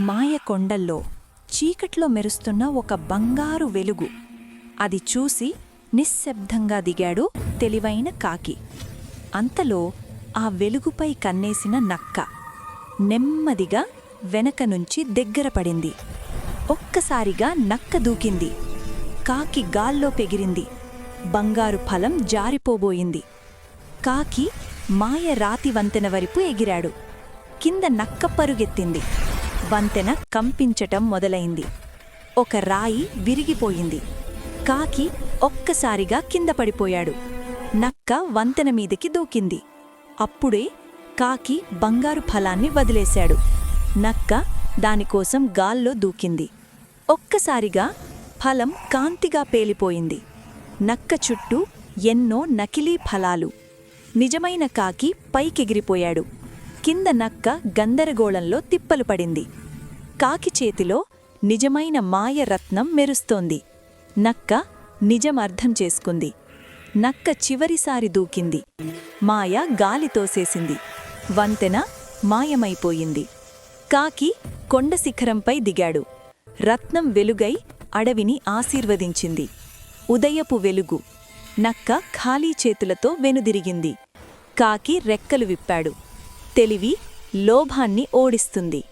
మాయకొండల్లో చీకట్లో మెరుస్తున్న ఒక బంగారు వెలుగు. అది చూసి నిశ్శబ్దంగా దిగాడు తెలివైన కాకి. అంతలో ఆ వెలుగుపై కన్నేసిన నక్క నెమ్మదిగా వెనక నుంచి దగ్గర పడింది. ఒక్కసారిగా నక్క దూకింది. కాకి గాల్లో పెగిరింది. బంగారు ఫలం జారిపోబోయింది. కాకి మాయ రాతి వంతెన వైపు ఎగిరాడు. కింద నక్క పరుగెత్తింది. వంతెన కంపించటం మొదలైంది. ఒక రాయి విరిగిపోయింది. కాకి ఒక్కసారిగా కింద పడిపోయాడు. నక్క వంతెన మీదికి దూకింది. అప్పుడే కాకి బంగారు ఫలాన్ని వదిలేశాడు. నక్క దానికోసం గాల్లో దూకింది. ఒక్కసారిగా ఫలం కాంతిగా పేలిపోయింది. నక్క చుట్టూ ఎన్నో నకిలీ ఫలాలు. నిజమైన కాకి పైకెగిరిపోయాడు. కింద నక్క గందరగోళంలో తిప్పలు పడింది. కాకి చేతిలో నిజమైన మాయ రత్నం మెరుస్తోంది. నక్క నిజం అర్థం చేసుకుంది. నక్క చివరిసారి దూకింది. మాయ గాలి తోసేసింది. వంతెన మాయమైపోయింది. కాకి కొండ శిఖరంపై దిగాడు. రత్నం వెలుగై అడవిని ఆశీర్వదించింది. ఉదయపు వెలుగు. నక్క ఖాళీ చేతులతో వెనుదిరిగింది. కాకి రెక్కలు విప్పాడు. తెలివి లోభాన్ని ఓడిస్తుంది.